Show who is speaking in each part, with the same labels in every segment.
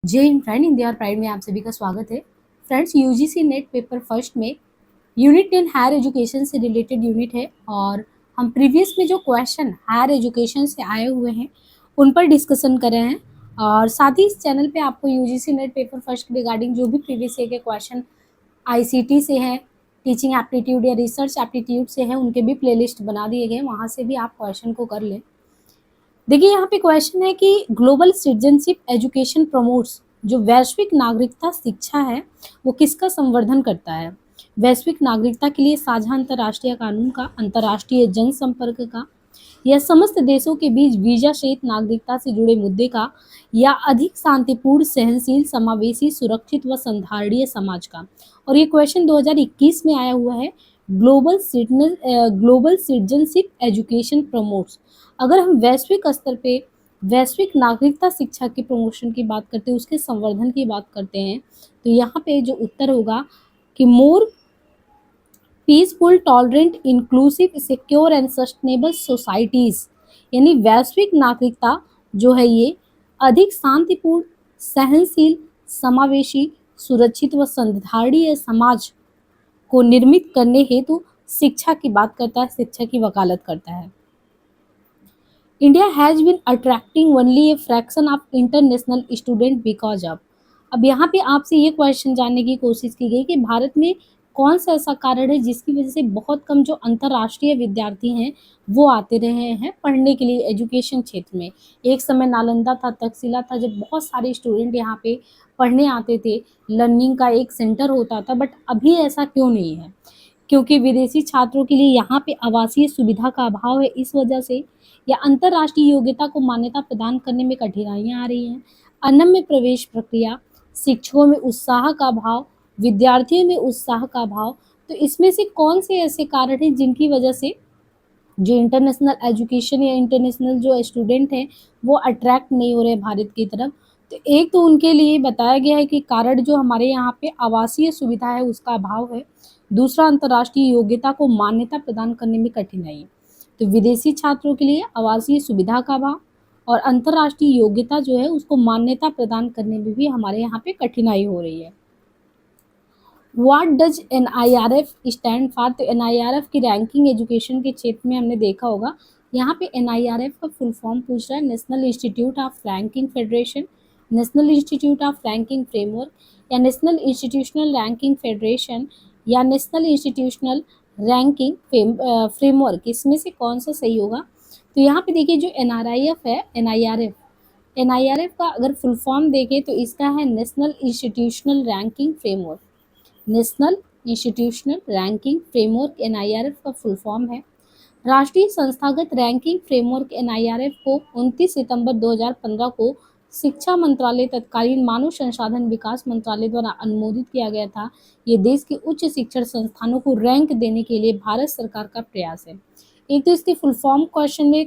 Speaker 1: जय Hind friend, India और pride में आप सभी का स्वागत है। Friends, UGC net paper first में यूनिट 10 हायर एजुकेशन से रिलेटेड यूनिट है और हम प्रीवियस में जो क्वेश्चन हायर एजुकेशन से आए हुए हैं उन पर डिस्कशन कर रहे हैं। और साथ ही इस चैनल पे आपको UGC net paper first regarding जो भी प्रीवियस ईयर के क्वेश्चन आईसीटी से हैं, टीचिंग एप्टीट्यूड या रिसर्च एप्टीट्यूड से हैं, उनके भी प्लेलिस्ट बना दिए गए, वहाँ से भी आप क्वेश्चन को कर लें। देखिए, यहाँ पे क्वेश्चन है कि ग्लोबल सिटीजनशिप एजुकेशन प्रमोट्स, जो वैश्विक नागरिकता शिक्षा है वो किसका संवर्धन करता है? वैश्विक नागरिकता के लिए साझा अंतर्राष्ट्रीय कानून का, अंतर्राष्ट्रीय जनसंपर्क का, या समस्त देशों के बीच वीजा सहित नागरिकता से जुड़े मुद्दे का, या अधिक शांतिपूर्ण, सहनशील, समावेशी, सुरक्षित व संधारणीय समाज का? और ये क्वेश्चन 2021 में आया हुआ है। ग्लोबल सिटीजनशिप एजुकेशन प्रमोट्स, अगर हम वैश्विक स्तर पे वैश्विक नागरिकता शिक्षा के प्रमोशन की बात करते हैं, उसके संवर्धन की बात करते हैं, तो यहाँ पे जो उत्तर होगा कि more peaceful, tolerant, inclusive, secure and sustainable societies, यानी वैश्विक नागरिकता जो है ये अधिक शांतिपूर्ण, सहनशील, समावेशी, सुरक्षित व संधारणीय समाज को निर्मित करने हेतु शिक्षा की बात करता है, शिक्षा की वकालत करता है। India has been attracting only a fraction of international student because of. अब यहाँ पे आपसे ये क्वेश्चन जानने की कोशिश की गई कि भारत में कौन सा ऐसा कारण है जिसकी वजह से बहुत कम जो अंतर्राष्ट्रीय विद्यार्थी हैं वो आते रहे हैं पढ़ने के लिए एजुकेशन क्षेत्र में। एक समय नालंदा था, तक्षशिला था, जब बहुत सारे स्टूडेंट यहाँ पे पढ़ने आते थे, लर्निंग का एक सेंटर होता था, बट अभी ऐसा क्यों नहीं है? क्योंकि विदेशी छात्रों के लिए यहाँ पे आवासीय सुविधा का अभाव है, इस वजह से, या अंतर्राष्ट्रीय योग्यता को मान्यता प्रदान करने में कठिनाइयाँ आ रही हैं, अनम्य प्रवेश प्रक्रिया, शिक्षकों में उत्साह का अभाव, विद्यार्थियों में उत्साह का अभाव। तो इसमें से कौन से ऐसे कारण हैं जिनकी वजह से जो इंटरनेशनल एजुकेशन या इंटरनेशनल जो स्टूडेंट हैं वो अट्रैक्ट नहीं हो रहे भारत की तरफ? तो एक तो उनके लिए बताया गया है कि कारण जो हमारे यहाँ पे आवासीय सुविधा है उसका अभाव है, दूसरा अंतर्राष्ट्रीय योग्यता को मान्यता प्रदान करने में कठिनाई है। तो विदेशी छात्रों के लिए आवासीय सुविधा का अभाव और अंतर्राष्ट्रीय योग्यता जो है उसको मान्यता प्रदान करने में भी हमारे यहाँ पे कठिनाई हो रही है। What does NIRF stand for? तो NIRF की रैंकिंग एजुकेशन के क्षेत्र में हमने देखा होगा, यहाँ पे NIRF का फुल फॉर्म पूछ रहा है, national institute of ranking federation, national institute of ranking framework, या नेशनल इंस्टीट्यूशनल रैंकिंग फेडरेशन, या नेशनल इंस्टीट्यूशनल रैंकिंग फ्रेमवर्क। इसमें से कौन सा सही होगा? तो यहाँ पे देखिए, जो NRIF है, NIRF का अगर फुल फॉर्म देखें तो इसका है national institutional ranking framework. National institutional ranking framework NIRF का फुल फॉर्म है। राष्ट्रीय संस्थागत रैंकिंग फ्रेमवर्क NIRF को 29 सितंबर 2015 को शिक्षा मंत्रालय तत्कालीन मानव संसाधन विकास मंत्रालय द्वारा अनुमोदित किया गया था। ये देश के उच्च शिक्षण संस्थानों को रैंक देने के लिए भारत सरकार का प्रयास है। एक तो इसके फुल फॉर्म क्वेश्चन में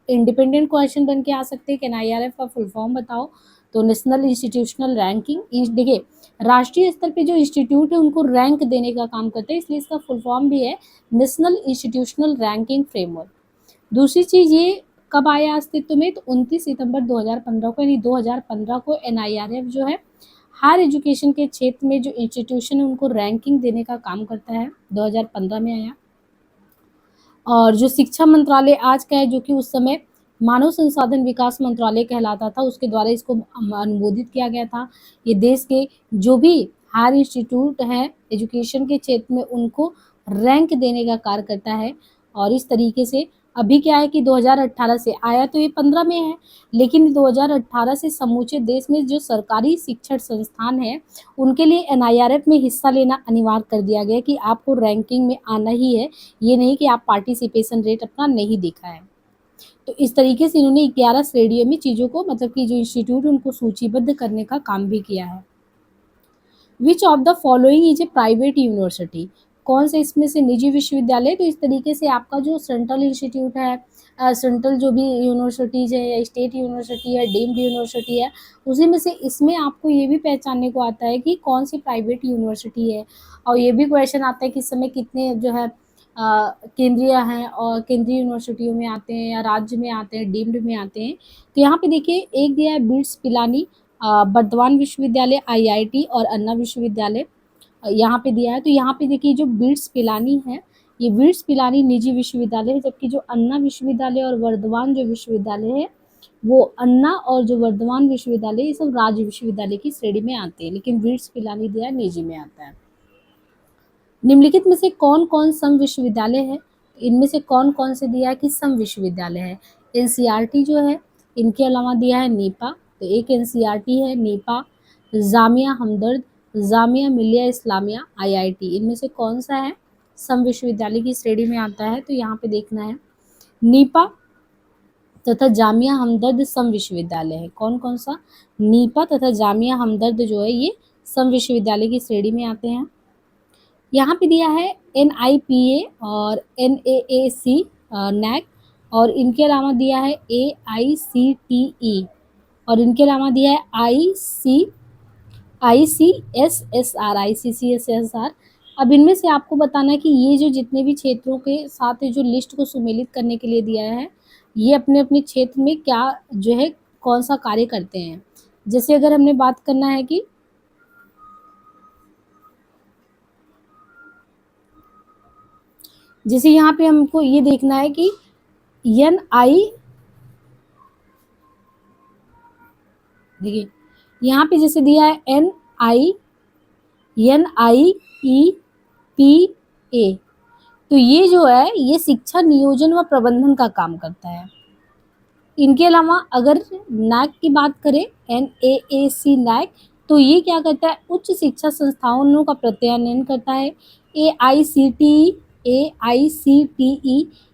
Speaker 1: इंडिपेंडेंट क्वेश्चन बन के आ सकते हैं कि NIRF का फुल फॉर्म बताओ। तो नेशनल इंस्टीट्यूशनल रैंकिंग, देखिए राष्ट्रीय स्तर पे जो इंस्टीट्यूट है उनको रैंक देने का काम करते हैं, इसलिए इसका फुल फॉर्म भी है नेशनल इंस्टीट्यूशनल रैंकिंग फ्रेमवर्क। दूसरी चीज़, ये कब आया अस्तित्व में? तो 29 सितंबर 2015 को, यानी 2015 को NIRF जो है हायर एजुकेशन के क्षेत्र में जो इंस्टीट्यूशन है उनको रैंकिंग देने का काम करता है, 2015 में आया। और जो शिक्षा मंत्रालय आज का है, जो कि उस समय मानव संसाधन विकास मंत्रालय कहलाता था, उसके द्वारा इसको अनुमोदित किया गया था। ये देश के जो भी हायर इंस्टीट्यूट हैं एजुकेशन के क्षेत्र में उनको रैंक देने का कार्य करता है। और इस तरीके से अभी क्या है कि 2018 से आया, तो ये 15 में है, लेकिन 2018 से समूचे देश में जो सरकारी शिक्षण संस्थान है उनके लिए NIRF में हिस्सा लेना अनिवार्य कर दिया गया कि आपको रैंकिंग में आना ही है, ये नहीं कि आप पार्टिसिपेशन रेट अपना नहीं दिखा है। तो इस तरीके से इन्होंने 11 श्रेणियों में चीज़ों को, मतलब कि जो इंस्टीट्यूट उनको सूचीबद्ध करने का काम भी किया है। विच of the following is a private university? कौन से इसमें से निजी विश्वविद्यालय? तो इस तरीके से आपका जो सेंट्रल इंस्टीट्यूट है, सेंट्रल जो भी यूनिवर्सिटीज़ है या स्टेट यूनिवर्सिटी है, डीम्ड यूनिवर्सिटी है, उसी में से इसमें आपको ये भी पहचानने को आता है कि कौन सी प्राइवेट यूनिवर्सिटी है। और ये भी क्वेश्चन आता है कि इस समय कितने जो है केंद्रीय हैं और केंद्रीय यूनिवर्सिटियों में आते हैं या राज्य में आते हैं, डीम्ड में आते हैं। तो यहाँ पे देखिए, एक दिया है बिट्स पिलानी, बर्दवान विश्वविद्यालय, आईआईटी और अन्ना विश्वविद्यालय यहाँ पे दिया है। तो यहाँ पे देखिए जो बिट्स पिलानी है, ये बिट्स पिलानी निजी विश्वविद्यालय है, जबकि जो अन्ना विश्वविद्यालय और वर्धमान जो विश्वविद्यालय है, वो अन्ना और जो वर्धमान विश्वविद्यालय, ये सब राज्य विश्वविद्यालय की श्रेणी में आते हैं, लेकिन बिट्स पिलानी दिया है निजी में आता है। निम्नलिखित में से कौन कौन सम विश्वविद्यालय है? इनमें से कौन कौन से दिया है कि सम विश्वविद्यालय है? एनसीईआरटी जो है, इनके अलावा दिया है नीपा, तो एक एनसीईआरटी है, नीपा, जामिया हमदर्द, जामिया मिलिया इस्लामिया, आईआईटी, इनमें से कौन सा है सम विश्वविद्यालय की श्रेणी में आता है? तो यहाँ पे देखना है नीपा तथा जामिया हमदर्द सम विश्वविद्यालय है। कौन कौन सा? नीपा तथा जामिया हमदर्द जो है ये सम विश्वविद्यालय की श्रेणी में आते हैं। यहाँ पे दिया है NIPA और NAAC नैक, और इनके अलावा दिया है AICTE, और इनके अलावा दिया है ICSSR। अब इनमें से आपको बताना है कि ये जो जितने भी क्षेत्रों के साथ जो लिस्ट को सुमेलित करने के लिए दिया है, ये अपने अपने क्षेत्र में क्या जो है कौन सा कार्य करते हैं। जैसे अगर हमने बात करना है कि जैसे यहाँ पे हमको ये देखना है कि देखिए यहाँ पे जैसे दिया है NIEPA, तो ये जो है ये शिक्षा नियोजन व प्रबंधन का काम करता है। इनके अलावा अगर नैक की बात करें, NAAC नैक, तो ये क्या करता है? उच्च शिक्षा संस्थानों का प्रत्यायन करता है। AICTE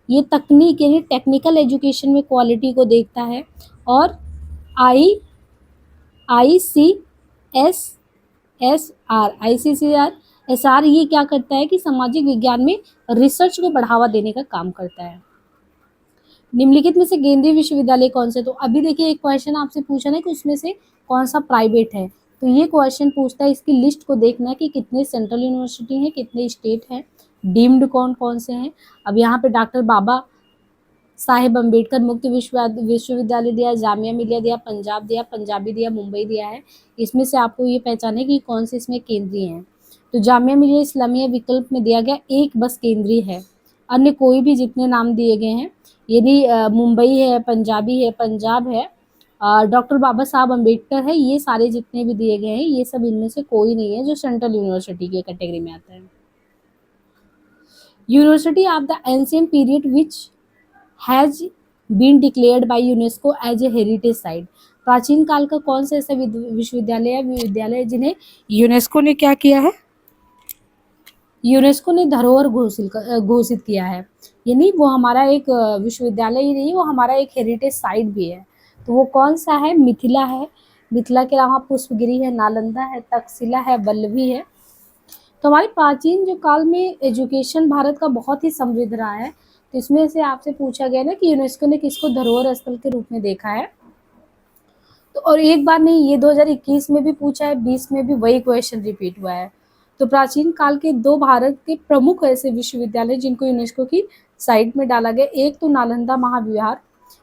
Speaker 1: ये तकनीक यानी टेक्निकल एजुकेशन में क्वालिटी को देखता है। और ICCSR ये क्या करता है कि सामाजिक विज्ञान में रिसर्च को बढ़ावा देने का काम करता है। निम्नलिखित में से केंद्रीय विश्वविद्यालय कौन से? तो अभी देखिए एक क्वेश्चन आपसे पूछा ना कि उसमें से कौन सा प्राइवेट है, तो ये क्वेश्चन पूछता है, इसकी लिस्ट को देखना है कि कितने सेंट्रल यूनिवर्सिटी हैं, कितने स्टेट हैं, डीम्ड कौन कौन से हैं। अब यहाँ पे डॉक्टर बाबा साहेब अम्बेडकर मुक्त विश्वविद्यालय दिया, जामिया मिलिया दिया, पंजाब दिया, पंजाबी दिया, मुंबई दिया है। इसमें से आपको ये पहचाने कि कौन से इसमें केंद्रीय हैं। तो जामिया मिलिया इस्लामिया विकल्प में दिया गया एक बस केंद्रीय है, अन्य कोई भी जितने नाम दिए गए हैं, यदि मुंबई है, पंजाबी है, पंजाब है, डॉक्टर बाबा साहब अम्बेडकर है, ये सारे जितने भी दिए गए हैं ये सब इनमें से कोई नहीं है जो सेंट्रल यूनिवर्सिटी की कैटेगरी में आता है। University of the ancient period which has been declared by UNESCO as a heritage site, प्राचीन काल का कौन सा ऐसा विश्वविद्यालय या विद्यालय जिन्हें यूनेस्को ने क्या किया है? यूनेस्को ने धरोहर घोषित किया है, यानी वो हमारा एक विश्वविद्यालय ही नहीं, वो हमारा एक हेरिटेज साइट भी है। तो वो कौन सा है? मिथिला है, मिथिला के अलावा पुष्पगिरी है, नालंदा है, तक्षशिला है, वल्लभी है। तो हमारे प्राचीन जो काल में एजुकेशन भारत का बहुत ही समृद्ध रहा है। तो इसमें से आपसे पूछा गया ना कि यूनेस्को ने किसको धरोहर स्थल के रूप में देखा है। तो और एक बार नहीं, ये 2021 में भी पूछा है, 20 में भी वही क्वेश्चन रिपीट हुआ है। तो प्राचीन काल के दो भारत के प्रमुख ऐसे विश्वविद्यालय जिनको यूनेस्को की साइट में डाला गया, एक तो नालंदा महाविहार,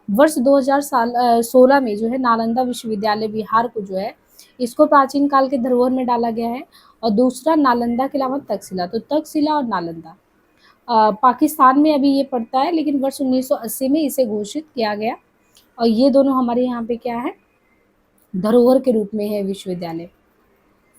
Speaker 1: वर्ष 2016 में जो है नालंदा विश्वविद्यालय बिहार को जो है इसको प्राचीन काल के धरोहर में डाला गया है। और दूसरा नालंदा के अलावा तक्षशिला, तो तक्षशिला और नालंदा पाकिस्तान में अभी ये पड़ता है, लेकिन वर्ष 1980 में इसे घोषित किया गया। और ये दोनों हमारे यहाँ पे क्या है? धरोहर के रूप में है विश्वविद्यालय।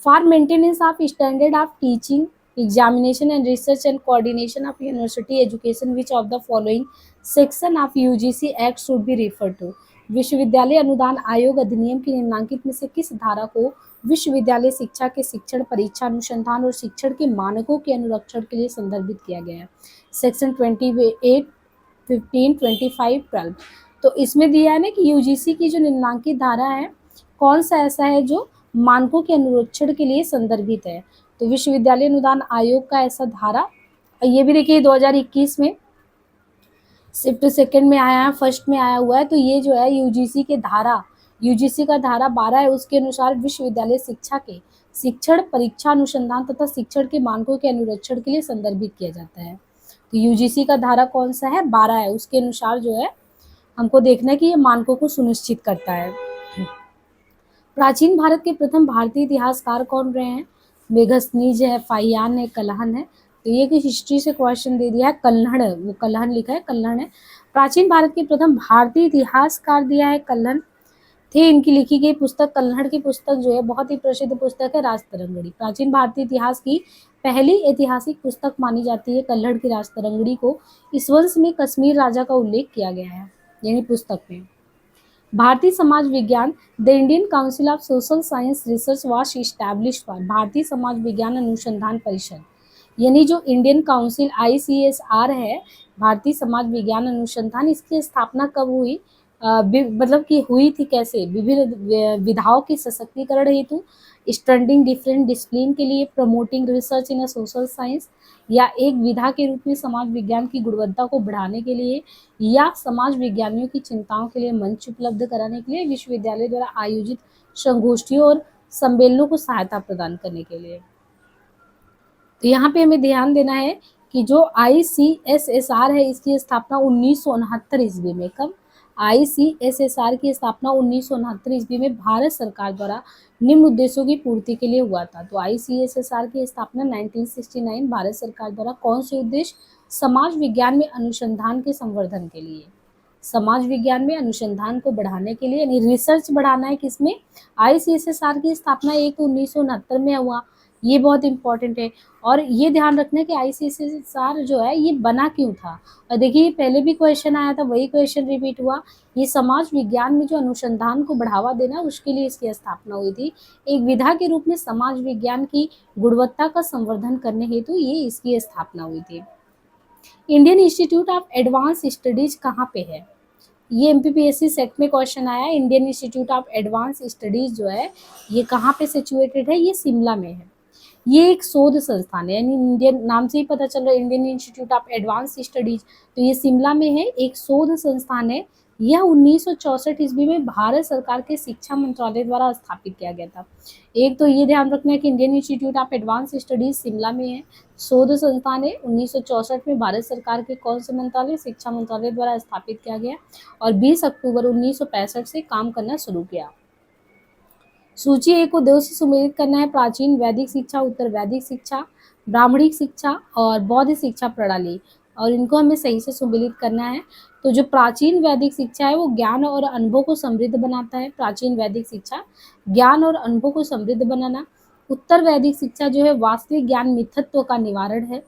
Speaker 1: For maintenance of standard of teaching, examination and research and coordination of university education which of the following section of UGC act should be refer to, विश्वविद्यालय अनुदान आयोग अधिनियम की निम्नलिखित में से किस धारा को विश्वविद्यालय शिक्षा के शिक्षण, परीक्षा, अनुसंधान और शिक्षण के मानकों के अनुरक्षण के लिए संदर्भित किया गया है? सेक्शन 28, 15, 25, 12। तो इसमें दिया है ना कि यूजीसी की जो निम्नांकित धारा है, कौन सा ऐसा है जो मानकों के अनुरक्षण के लिए संदर्भित है? तो विश्वविद्यालय अनुदान आयोग का ऐसा धारा, ये भी देखिए 2021 में शिफ्ट सेकंड में आया है, फर्स्ट में आया हुआ है। तो ये जो है यूजीसी का धारा 12 है, उसके अनुसार विश्वविद्यालय शिक्षा के शिक्षण, परीक्षा, अनुसंधान तथा शिक्षण के मानकों के अनुरक्षण के लिए संदर्भित किया जाता है। तो यूजीसी का धारा कौन सा है? 12 है, उसके अनुसार जो है हमको देखना है कि ये मानकों को सुनिश्चित करता है। प्राचीन भारत के प्रथम भारतीय इतिहासकार कौन रहे हैं? मेगस्थनीज है, फाहियान है, कल्हण है। तो ये कि हिस्ट्री से क्वेश्चन दे दिया है, कल्हण, वो कल्हण लिखा है, कल्हण है। प्राचीन भारत के प्रथम भारतीय इतिहासकार दिया है कल्हण थे। इनकी लिखी गई पुस्तक, कल्हड़ की पुस्तक जो है बहुत ही प्रसिद्ध पुस्तक है, राजतरंगिणी। प्राचीन भारतीय इतिहास की पहली ऐतिहासिक पुस्तक मानी जाती है कल्हड़ की राजतरंगिणी को। इस वंश में कश्मीर राजा का उल्लेख किया गया है, यानी पुस्तक में। भारतीय समाज विज्ञान, the Indian council of social science research was established for, Bharatiya Samaj विज्ञान अनुसंधान परिषद, यानी जो इंडियन काउंसिल ICSR है, भारतीय समाज विज्ञान अनुसंधान, इसकी स्थापना कब हुई? मतलब कि हुई थी कैसे? विभिन्न विधाओं के सशक्तिकरण हेतु, स्टडिंग डिफरेंट डिसिप्लिन के लिए, promoting research in a social science, या एक विधा के रूप में समाज विज्ञान की गुणवत्ता को बढ़ाने के लिए, या समाज विज्ञानियों की चिंताओं के लिए मंच उपलब्ध कराने के लिए, विश्वविद्यालय द्वारा आयोजित संगोष्ठियों और सम्मेलनों को सहायता प्रदान करने के लिए। तो यहाँ पे हमें ध्यान देना है कि जो ICSSR है, इसकी स्थापना 1969 ईस्वी में, कब? ICSSR की स्थापना 1969 ईस्वी में भारत सरकार द्वारा निम्न उद्देश्यों की पूर्ति के लिए हुआ था। तो ICSSR की स्थापना 1969 भारत सरकार द्वारा कौन से उद्देश्य? समाज विज्ञान में अनुसंधान के संवर्धन के लिए, समाज विज्ञान में अनुसंधान को बढ़ाने के लिए, यानी रिसर्च बढ़ाना है। किसमें? ICSSR की स्थापना एक तो 1969 में हुआ, ये बहुत इंपॉर्टेंट है। और ये ध्यान रखना है कि ICSSR जो है ये बना क्यों था। और देखिए पहले भी क्वेश्चन आया था, वही क्वेश्चन रिपीट हुआ। ये समाज विज्ञान में जो अनुसंधान को बढ़ावा देना, उसके लिए इसकी स्थापना हुई थी। एक विधा के रूप में समाज विज्ञान की गुणवत्ता का संवर्धन करने हेतु ये इसकी स्थापना हुई थी। Indian institute of advance studies कहाँ पे है? ये MPPSC सेट में क्वेश्चन आया है। Indian institute of advance studies जो है ये कहाँ पे सिचुएटेड है? ये शिमला में है। ये एक शोध संस्थान है, यानी इंडियन, नाम से ही पता चल रहा है Indian institute of advance studies, तो ये शिमला में है, एक शोध संस्थान है। यह 1964 ईस्वी में भारत सरकार के शिक्षा मंत्रालय द्वारा स्थापित किया गया था। एक तो ये ध्यान रखना है कि Indian institute of advance studies Shimla में है, शोध संस्थान है, 1964 में भारत सरकार के कौन से मंत्रालय? शिक्षा मंत्रालय द्वारा स्थापित किया गया, और 20 अक्टूबर 1965 से काम करना शुरू किया। सूची A को 2 से सुमेलित करना है। प्राचीन वैदिक शिक्षा, उत्तर वैदिक शिक्षा, ब्राह्मणिक शिक्षा और बौद्ध शिक्षा प्रणाली, और इनको हमें सही से सुमेलित करना है। तो जो प्राचीन वैदिक शिक्षा है वो ज्ञान और अनुभव को समृद्ध बनाता है। प्राचीन वैदिक शिक्षा ज्ञान और अनुभव को समृद्ध बनाना। उत्तर वैदिक शिक्षा जो है वास्तविक ज्ञान मिथ्यत्व का निवारण है।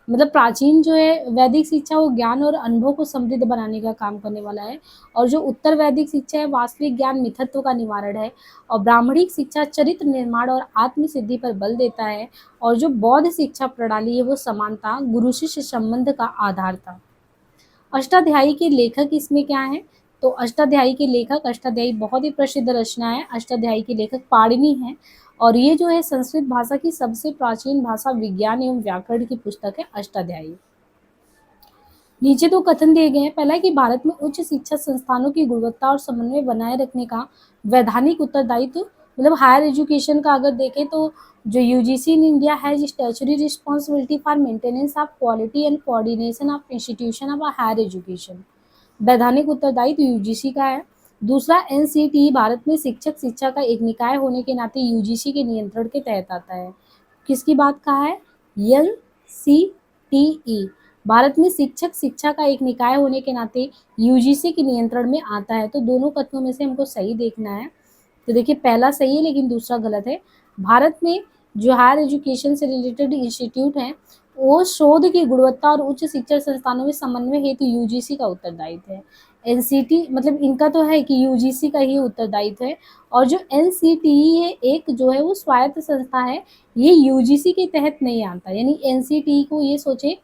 Speaker 1: मतलब प्राचीन जो है वैदिक शिक्षा वो ज्ञान और अनुभव को समृद्ध बनाने का काम करने वाला है, और जो उत्तर वैदिक शिक्षा है वास्तविक ज्ञान मिथ्यत्व का निवारण है। और ब्राह्मणिक शिक्षा चरित्र निर्माण और आत्म सिद्धि पर बल देता है, और जो बौद्ध शिक्षा प्रणाली है वो समानता, गुरु शिष्य संबंध का आधार था। अष्टाध्यायी के लेखक इसमें क्या है? तो अष्टाध्यायी के लेखक, अष्टाध्यायी बहुत ही प्रसिद्ध रचना है, अष्टाध्यायी के लेखक पाणिनि हैं, और ये जो है संस्कृत भाषा की सबसे प्राचीन भाषा विज्ञान एवं व्याकरण की पुस्तक है अष्टाध्यायी। नीचे दो कथन दिए गए हैं। पहला है कि भारत में उच्च शिक्षा संस्थानों की गुणवत्ता और समन्वय बनाए रखने का वैधानिक उत्तरदायित्व, मतलब हायर एजुकेशन का अगर देखें तो जो UGC in India has statutory responsibility for maintenance of quality and coordination of institution of higher education, वैधानिक उत्तरदायित्व UGC का है। दूसरा NCTE भारत में शिक्षक शिक्षा का एक निकाय होने के नाते UGC के नियंत्रण के तहत आता है। किसकी बात कहा है? NCTE भारत में शिक्षक शिक्षा का एक निकाय होने के नाते UGC के नियंत्रण में आता है। तो दोनों कथनों में से हमको सही देखना है। तो देखिए पहला सही है लेकिन दूसरा गलत है। भारत में जो हायर एजुकेशन से रिलेटेड इंस्टीट्यूट हैं वो शोध की गुणवत्ता और उच्च शिक्षा संस्थानों में समन्वय हेतु UGC का उत्तरदायित्व है। NCT मतलब इनका तो है कि UGC का ही उत्तरदायित्व है, और जो NCTE है एक जो है वो स्वायत्त संस्था है, ये UGC के तहत नहीं आता। यानी NCTE को ये सोचे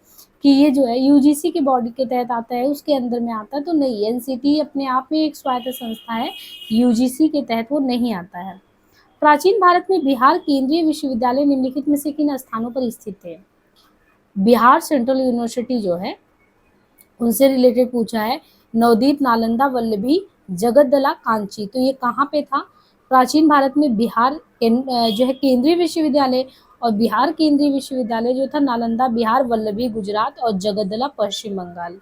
Speaker 1: कि ये जो है UGC के बॉडी के तहत आता है, उसके अंदर में आता है, तो नहीं, NCTE अपने आप में एक स्वायत्त संस्था है, UGC के तहत वो नहीं आता है। प्राचीन भारत में बिहार केंद्रीय विश्वविद्यालय निम्नलिखित में से किन स्थानों पर स्थित है? बिहार सेंट्रल यूनिवर्सिटी जो है उनसे रिलेटेड पूछा है। नवदीप, नालंदा, वल्लभी, जगद्दला, कांची, तो ये कहाँ पे था? प्राचीन भारत में बिहार जो है केंद्रीय विश्वविद्यालय, और बिहार केंद्रीय विश्वविद्यालय जो था नालंदा बिहार, वल्लभी गुजरात और जगद्दला पश्चिम बंगाल।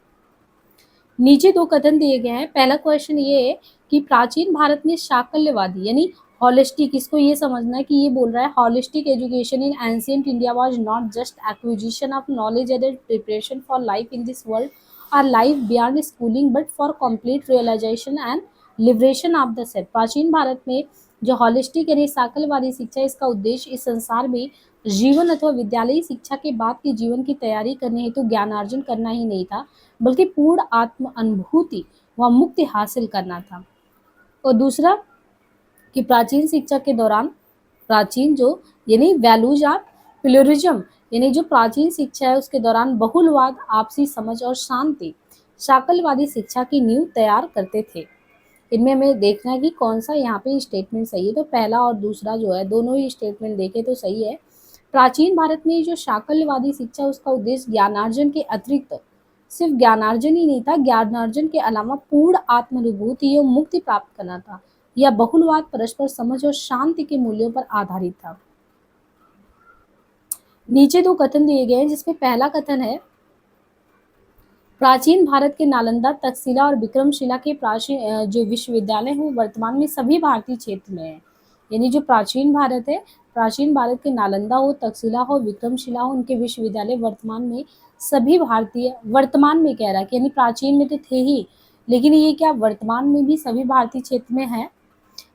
Speaker 1: नीचे दो कथन दिए गए हैं। पहला क्वेश्चन ये है कि प्राचीन भारत में शाकल्यवादी यानी हॉलिस्टिक, इसको ये समझना है कि ये बोल रहा है holistic education in ancient India was not just acquisition of knowledge and preparation for life in this world और life beyond schooling but for complete realisation and liberation of the self. प्राचीन भारत में जो हॉलिस्टिक यानी साकलवादी शिक्षा, इसका उद्देश्य इस संसार में जीवन अथवा विद्यालयी शिक्षा के बाद के जीवन की तैयारी करने हेतु ज्ञानार्जन करना ही नहीं था, बल्कि पूर्ण आत्म अनुभूति व मुक्ति हासिल करना था। और दूसरा कि प्राचीन शिक्षा के दौरान प्राचीन जो यानी वैल्यूज ऑफ प्लुरलिज्म, यानी जो प्राचीन शिक्षा है उसके दौरान बहुलवाद, आपसी समझ और शांति शाकलवादी शिक्षा की नींव तैयार करते थे। इनमें हमें देखना है कि कौन सा यहाँ पे स्टेटमेंट सही है। तो पहला और दूसरा जो है दोनों ही स्टेटमेंट देखे तो सही है। प्राचीन भारत में जो शाकलवादी शिक्षा उसका उद्देश्य ज्ञानार्जन के अतिरिक्त सिर्फ ज्ञानार्जन ही नहीं था, ज्ञानार्जन के अलावा पूर्ण आत्मानुभूति और मुक्ति प्राप्त करना था। यह बहुलवाद परस्पर समझ और शांति के मूल्यों पर आधारित था। नीचे दो कथन दिए गए हैं जिसमें पहला कथन है प्राचीन भारत के नालंदा, तक्षशिला और विक्रमशिला के प्राचीन जो विश्वविद्यालय हैं वो वर्तमान में सभी भारतीय क्षेत्र में हैं। यानी जो प्राचीन भारत है, प्राचीन भारत के नालंदा हो, तक्षशिला हो, विक्रमशिला हो, उनके विश्वविद्यालय वर्तमान में सभी भारतीय, वर्तमान में कह रहा है कि यानी प्राचीन में तो थे ही, लेकिन ये क्या वर्तमान में भी सभी भारतीय क्षेत्र में है।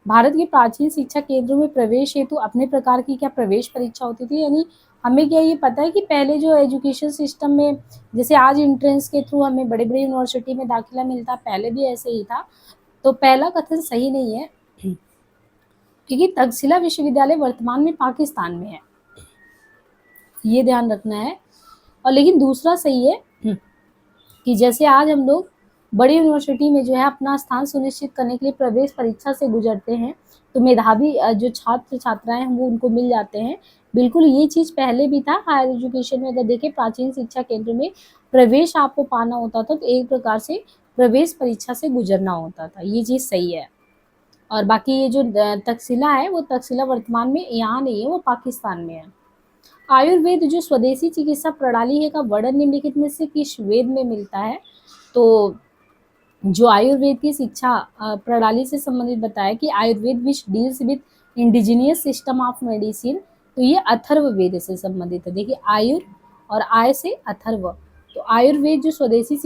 Speaker 1: भारत के प्राचीन शिक्षा केंद्रों में प्रवेश हेतु अपने प्रकार की क्या प्रवेश परीक्षा होती थी। यानी हमें क्या ये पता है कि पहले जो एजुकेशन सिस्टम में जैसे आज एंट्रेंस के थ्रू हमें बड़े बड़े यूनिवर्सिटी में दाखिला मिलता, पहले भी ऐसे ही था। तो पहला कथन सही नहीं है क्योंकि तक्षशिला विश्वविद्यालय वर्तमान में पाकिस्तान में है, ये ध्यान रखना है। और लेकिन दूसरा सही है कि जैसे आज हम लोग बड़ी यूनिवर्सिटी में जो है अपना स्थान सुनिश्चित करने के लिए प्रवेश परीक्षा से गुजरते हैं, तो मेधावी जो छात्र छात्राएं हैं वो उनको मिल जाते हैं। बिल्कुल ये चीज़ पहले भी था हायर एजुकेशन में। अगर देखें प्राचीन शिक्षा केंद्र में प्रवेश आपको पाना होता था तो एक प्रकार से प्रवेश परीक्षा से गुजरना होता था, ये चीज़ सही है। और बाकी ये जो तक्षशिला है वो तक्षशिला वर्तमान में यहाँ नहीं है, वो पाकिस्तान में है। आयुर्वेद जो स्वदेशी चिकित्सा प्रणाली है का वर्णन निम्नलिखित में से किस वेद में मिलता है। तो जो आयुर्वेद की शिक्षा प्रणाली से संबंधित बताया कि Ayurveda which deals with indigenous system of medicine, तो ये अथर्ववेद से संबंधित है। देखिए आयुर और आय से अथर्व, तो आयुर्वेद जो स्वदेशी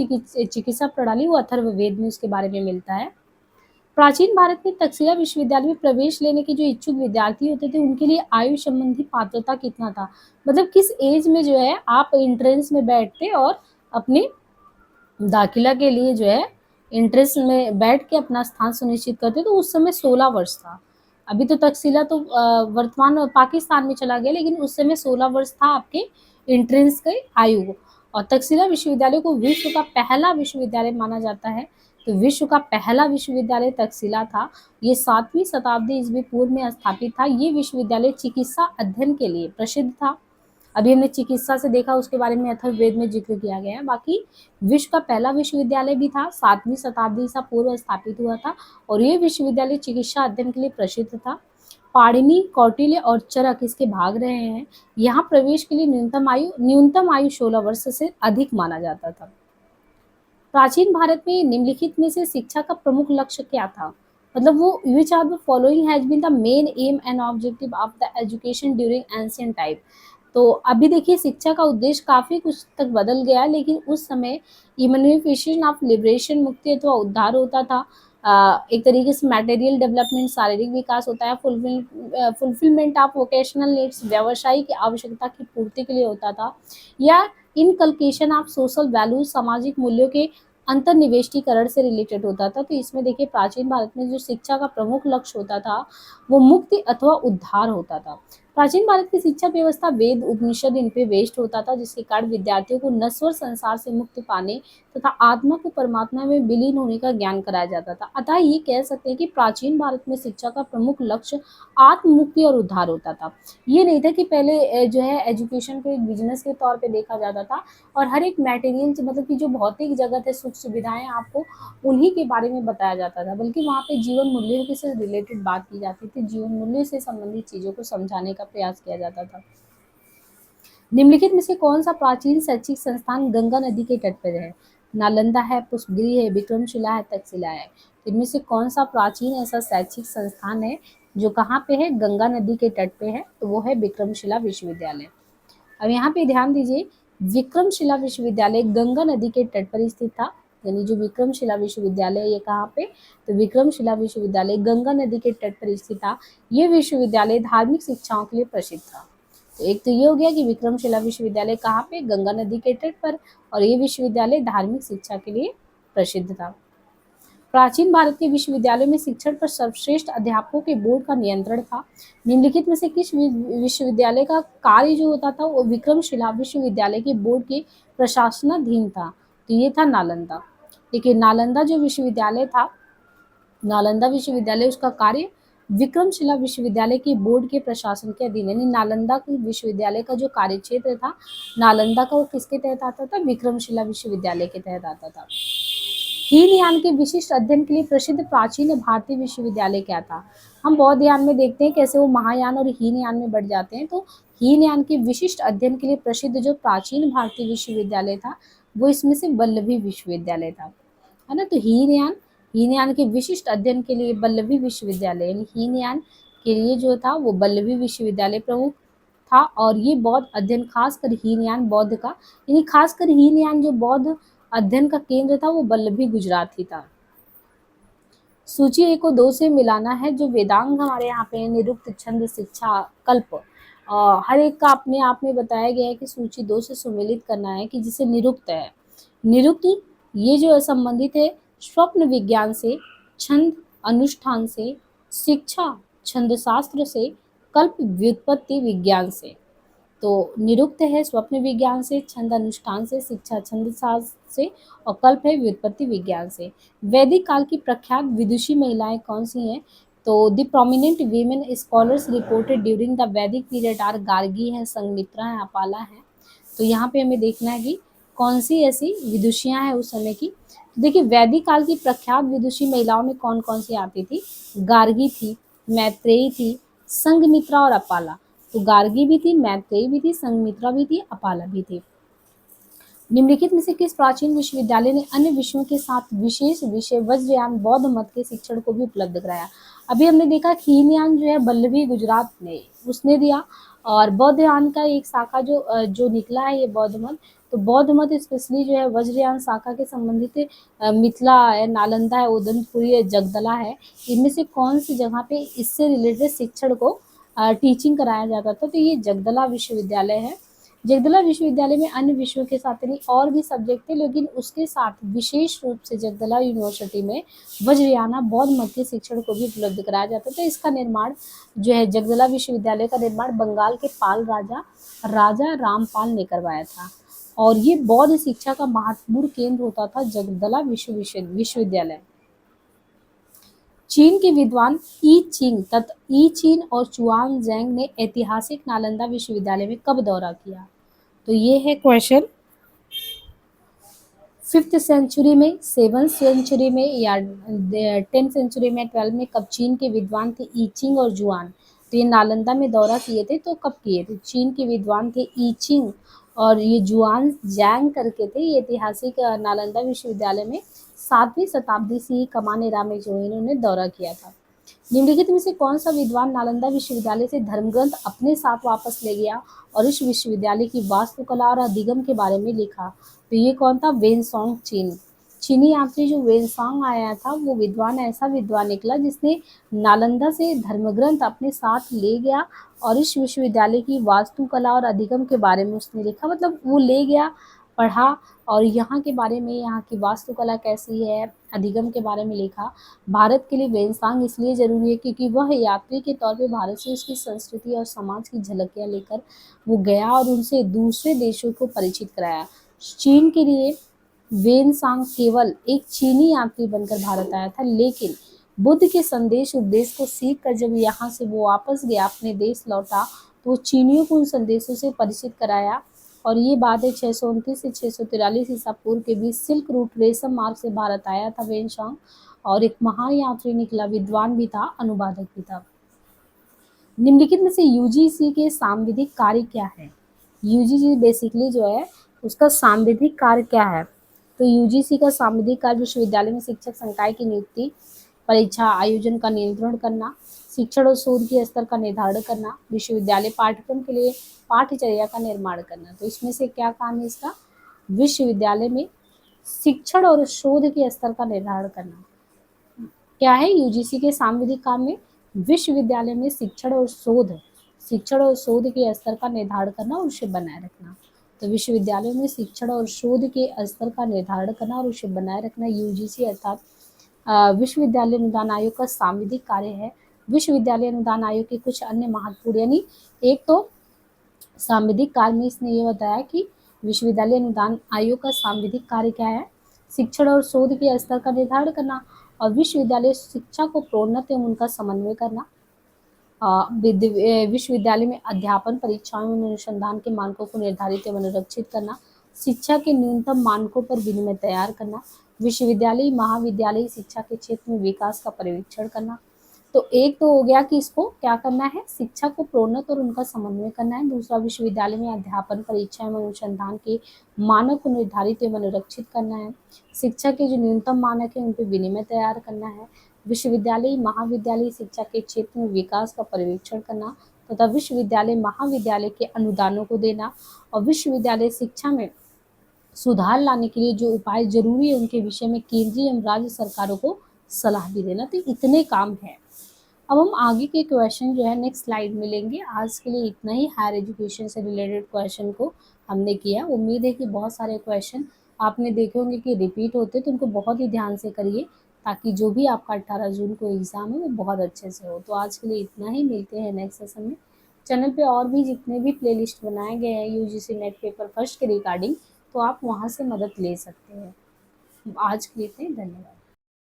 Speaker 1: चिकित्सा प्रणाली वो अथर्ववेद में उसके बारे में मिलता है। प्राचीन भारत में तक्षशिला विश्वविद्यालय में प्रवेश लेने के जो इच्छुक विद्यार्थी होते थे उनके लिए आयु संबंधी पात्रता कितना था, मतलब किस एज में जो है आप एंट्रेंस में बैठते और अपने दाखिला के लिए जो है एंट्रेंस में बैठ के अपना स्थान सुनिश्चित करते, तो उस समय 16 वर्ष था। अभी तो तक्षशिला तो वर्तमान पाकिस्तान में चला गया, लेकिन उस समय 16 वर्ष था आपके एंट्रेंस के आयु। और तक्षशिला विश्वविद्यालय को विश्व का पहला विश्वविद्यालय माना जाता है। तो विश्व का पहला विश्वविद्यालय तक्षशिला था। ये 7वीं शताब्दी ईस्वी पूर्व में स्थापित था। ये विश्वविद्यालय चिकित्सा अध्ययन के लिए प्रसिद्ध था। अभी हमने चिकित्सा से देखा, उसके बारे में अथर्ववेद में जिक्र किया गया है। बाकी विश्व का पहला विश्वविद्यालय भी था, 7वीं शताब्दी ईसा पूर्व स्थापित हुआ था और ये विश्वविद्यालय चिकित्सा अध्ययन के लिए प्रसिद्ध था। पाणिनि, कौटिल्य और चरक इसके भाग रहे हैं। यहाँ प्रवेश के लिए न्यूनतम आयु 16 वर्ष से अधिक माना जाता था। प्राचीन भारत में निम्नलिखित में से शिक्षा का प्रमुख लक्ष्य क्या था, मतलब वो which are the following has been the main aim and objective of the education during ancient time. तो अभी देखिए शिक्षा का उद्देश्य काफ़ी कुछ तक बदल गया, लेकिन उस समय इम्यूनिफिकेशन ऑफ लिबरेशन, मुक्ति अथवा उद्धार होता था। एक तरीके से मटेरियल डेवलपमेंट, शारीरिक विकास होता है। फुलफिलमेंट ऑफ वोकेशनल नीड्स, व्यवसायी की आवश्यकता की पूर्ति के लिए होता था। या इनकल्केशन ऑफ सोशल वैल्यूज, सामाजिक मूल्यों के अंतर्निवेशीकरण से रिलेटेड होता था। तो इसमें देखिए प्राचीन भारत में जो शिक्षा का प्रमुख लक्ष्य होता था वो मुक्ति अथवा उद्धार होता था। प्राचीन भारत की शिक्षा व्यवस्था वेद, उपनिषद इन पे बेस्ड होता था, जिसके कारण विद्यार्थियों को नश्वर संसार से मुक्ति पाने तथा आत्मा को परमात्मा में विलीन होने का ज्ञान कराया जाता था। अतः ये कह सकते हैं कि प्राचीन भारत में शिक्षा का प्रमुख लक्ष्य आत्म मुक्ति और उद्धार होता था। ये नहीं था कि पहले जो है एजुकेशन को एक बिजनेस के तौर पे देखा जाता था और हर एक मटेरियल मतलब कि जो भौतिक जगत है, सुख सुविधाएं आपको उन्हीं के बारे में बताया जाता था, बल्कि वहाँ पे जीवन मूल्यों के से रिलेटेड बात की जाती थी, जीवन मूल्य से संबंधित चीज़ों को समझाने का प्रयास किया जाता था। निम्नलिखित में से कौन सा प्राचीन शैक्षिक संस्थान गंगा नदी के तट पर है? नालंदा है, पुष्पगिरी है, विक्रमशिला है, तक्षशिला है। इनमें से कौन सा प्राचीन ऐसा शैक्षिक संस्थान है जो कहाँ पे है, गंगा नदी के तट पे है, तो वो है विक्रमशिला विश्वविद्यालय। अब यहाँ पे ध्यान दीजिए, विक्रमशिला विश्वविद्यालय गंगा नदी के तट पर स्थित था, यानी जो विक्रमशिला विश्वविद्यालय ये कहाँ पे, तो विक्रमशिला विश्वविद्यालय गंगा नदी के तट पर स्थित था। ये विश्वविद्यालय धार्मिक शिक्षाओं के लिए प्रसिद्ध था। तो एक तो ये हो गया कि विक्रमशिला विश्वविद्यालय कहाँ पे, गंगा नदी के तट पर, और ये विश्वविद्यालय धार्मिक शिक्षा के लिए प्रसिद्ध था। प्राचीन भारत के विश्वविद्यालयों में शिक्षण पर सर्वश्रेष्ठ अध्यापकों के बोर्ड का नियंत्रण था। निम्नलिखित में से किस विश्वविद्यालय का कार्य जो होता था वो विक्रमशिला विश्वविद्यालय के बोर्ड के प्रशासनाधीन था, तो ये था नालंदा। देखिए नालंदा जो विश्वविद्यालय था, नालंदा विश्वविद्यालय उसका कार्य विक्रमशिला विश्वविद्यालय के बोर्ड के प्रशासन के अधीन, यानी नालंदा विश्वविद्यालय का जो कार्य क्षेत्र था नालंदा का, वो किसके तहत आता था, विक्रमशिला विश्वविद्यालय के तहत आता था। हीनयान के विशिष्ट अध्ययन के लिए प्रसिद्ध प्राचीन भारतीय विश्वविद्यालय क्या था। हम बौद्ध यान में देखते हैं कैसे वो महायान और हीनयान में बढ़ जाते हैं, तो हीनयान के विशिष्ट अध्ययन के लिए प्रसिद्ध जो प्राचीन भारतीय विश्वविद्यालय था वो इसमें से वल्लभी विश्वविद्यालय था, है ना। तो हीनयान के विशिष्ट अध्ययन के लिए वल्लभी विश्वविद्यालय, यानी हीनयान के लिए जो था वो वल्लभी विश्वविद्यालय प्रमुख था। और ये बौद्ध अध्ययन खासकर हीनयान बौद्ध का, यानी खासकर हीनयान जो बौद्ध अध्ययन का केंद्र था वो वल्लभी गुजरात ही था। सूची 1 को 2 से मिलाना है। जो वेदांग हमारे यहाँ पे निरुक्त, छंद, शिक्षा, कल्प, हर एक का अपने आप में बताया गया है कि सूची 2 से सुमेलित करना है, कि जिसे निरुक्त है। निरुक्त ये जो संबंधित है स्वप्न विज्ञान से, छंद अनुष्ठान से, शिक्षा छंद शास्त्र से, कल्प व्युत्पत्ति विज्ञान से। तो निरुक्त है स्वप्न विज्ञान से, छंद अनुष्ठान से, शिक्षा छंद शास्त्र से, और कल्प है व्युत्पत्ति विज्ञान से। वैदिक काल की प्रख्यात विदुषी महिलाएं कौन सी हैं, तो the prominent women scholars reported during the वैदिक पीरियड आर गार्गी है, संगमित्रा है, अपाला है। तो यहाँ पे हमें देखना है कि कौन सी ऐसी विदुषियाँ हैं उस समय की। देखिए वैदिक काल की प्रख्यात विदुषी महिलाओं में कौन कौन सी आती थी, गार्गी थी, मैत्रेयी थी, संघमित्रा और अपाला। तो गार्गी भी थी, मैत्रेयी भी थी, संघमित्रा भी थी, अपाला भी थी। निम्नलिखित में से किस प्राचीन विश्वविद्यालय ने अन्य विषयों के साथ विशेष विषय वज्रयान बौद्ध मत के शिक्षण को भी उपलब्ध कराया। अभी हमने देखा हीनयान जो है वल्लभी गुजरात ने उसने दिया, और बौद्धयान का एक शाखा जो निकला है ये बौद्ध मत, तो बौद्ध मत स्पेशली जो है वज्रयान शाखा के संबंधित मिथिला है, नालंदा है, उदयपुरी है, जगदला है। इनमें से कौन सी जगह पे इससे रिलेटेड शिक्षण को टीचिंग कराया जाता था, तो ये जगदला विश्वविद्यालय है। जगदला विश्वविद्यालय में अन्य विषयों के साथ नहीं और भी सब्जेक्ट थे, लेकिन उसके साथ विशेष रूप से जगदला यूनिवर्सिटी में वज्रयाना बौद्ध मत के शिक्षण को भी उपलब्ध कराया जाता था। इसका निर्माण जो है जगदला विश्वविद्यालय का निर्माण बंगाल के पाल राजा रामपाल ने करवाया था, और ये बौद्ध शिक्षा का महत्वपूर्ण केंद्र होता था जगदला विश्वविद्यालय। चीन के विद्वान ई चीन और चुआन जैंग ने ऐतिहासिक नालंदा विश्वविद्यालय में कब दौरा किया, तो ये है क्वेश्चन। 5th सेंचुरी में, 7th सेंचुरी में, या 10th सेंचुरी में, 12 में कब चीन के विद्वान थे ई चिंग और जुआन, तो ये नालंदा में दौरा किए थे, तो कब किए थे। चीन के विद्वान थे ई चिंग और ये जुआन जैंग करके थे। ये ऐतिहासिक नालंदा विश्वविद्यालय में 7वीं शताब्दी से ही कमानेरा में जो इन्होंने दौरा किया था। निम्नलिखित में से कौन सा विद्वान नालंदा विश्वविद्यालय से धर्मग्रंथ अपने साथ वापस ले गया और इस विश्वविद्यालय की वास्तुकला और अधिगम के बारे में लिखा, तो ये कौन था, वेनसोंग चीन। चीनी यात्री जो वेनसोंग आया था वो विद्वान ऐसा विद्वान निकला जिसने नालंदा से धर्मग्रंथ अपने साथ ले गया और इस विश्वविद्यालय की वास्तुकला और अधिगम के बारे में उसने लिखा। मतलब वो ले गया, पढ़ा और यहाँ के बारे में, यहाँ की वास्तुकला कैसी है, अधिगम के बारे में लिखा। भारत के लिए वेनसांग इसलिए जरूरी है क्योंकि वह यात्री के तौर पे भारत से उसकी संस्कृति और समाज की झलकियाँ लेकर वो गया और उनसे दूसरे देशों को परिचित कराया। चीन के लिए वेनसांग केवल एक चीनी यात्री बनकर भारत आया था, लेकिन बुद्ध के संदेश उपदेश को सीख कर जब यहाँ से वो वापस गया, अपने देश लौटा, तो चीनियों को उन संदेशों से परिचित कराया। और ये बात है 629 से 643 ईसा पूर्व के बीच सिल्क रूट रेशम मार्ग से भारत आया था वेनसांग, और एक महान यात्री निकला, विद्वान भी था, अनुवादक भी था। निम्नलिखित में से यूजीसी के सांविधिक कार्य क्या है। यूजीसी बेसिकली जो है उसका सांविधिक कार्य क्या है, तो यूजीसी का सांविधिक कार्य विश्वविद्यालय में शिक्षक संकाय की नियुक्ति, परीक्षा आयोजन का नियंत्रण करना, शिक्षण और शोध के स्तर का निर्धारण करना, विश्वविद्यालय पाठ्यक्रम के लिए पाठ्यचर्या का निर्माण करना। तो इसमें से क्या काम है इसका? विश्वविद्यालय में शिक्षण और शोध के स्तर का निर्धारण करना। क्या है? यूजीसी के सांविधिक काम में विश्वविद्यालय में शिक्षण और शोध के स्तर का निर्धारण करना और उसे बनाए रखना। तो विश्वविद्यालयों में शिक्षण और शोध के स्तर का निर्धारण करना और उसे बनाए रखना यूजीसी अर्थात विश्वविद्यालय अनुदान आयोग का सांविधिक कार्य है। विश्वविद्यालय अनुदान आयोग के कुछ अन्य महत्वपूर्ण, यानी एक तो सांविधिक कार्य में इसने ये बताया कि विश्वविद्यालय अनुदान आयोग का सांविधिक कार्य क्या है? शिक्षण और शोध के स्तर का निर्धारण करना और विश्वविद्यालय शिक्षा को प्रोन्नत एवं उनका समन्वय करना। विश्वविद्यालय में अध्यापन परीक्षाओं में अनुसंधान के मानकों को निर्धारित एवं अनुरक्षित करना, शिक्षा के न्यूनतम मानकों पर विनिमय तैयार करना, विश्वविद्यालय महाविद्यालय शिक्षा के क्षेत्र में विकास का पर्यवेक्षण करना। तो एक तो हो गया कि इसको क्या करना है? शिक्षा को प्रोन्नत और उनका समन्वय करना है। दूसरा, विश्वविद्यालय में अध्यापन परीक्षा एवं अनुसंधान के मानक को निर्धारित एवं अनुरक्षित करना है, शिक्षा के जो न्यूनतम मानक है उन पर विनिमय तैयार करना है, विश्वविद्यालय महाविद्यालय शिक्षा के क्षेत्र में विकास का पर्यवेक्षण करना तथा विश्वविद्यालय महाविद्यालय के अनुदानों को देना और विश्वविद्यालय शिक्षा में सुधार लाने के लिए जो उपाय जरूरी है उनके विषय में केंद्रीय एवं राज्य सरकारों को सलाह भी देना। तो इतने काम है। अब हम आगे के क्वेश्चन जो है नेक्स्ट स्लाइड में लेंगे। आज के लिए इतना ही हायर एजुकेशन से रिलेटेड क्वेश्चन को हमने किया। उम्मीद है कि बहुत सारे क्वेश्चन आपने देखे होंगे कि रिपीट होते, तो उनको बहुत ही ध्यान से करिए ताकि जो भी आपका 18 जून को एग्ज़ाम है वो बहुत अच्छे से हो। तो आज के लिए इतना ही, मिलते हैं नेक्स्ट सेशन में। चैनल पे और भी जितने भी प्लेलिस्ट बनाए गए हैं यूजीसी नेट पेपर फर्स्ट के रिगार्डिंग, तो आप वहाँ से मदद ले सकते हैं। आज के लिए इतने, धन्यवाद।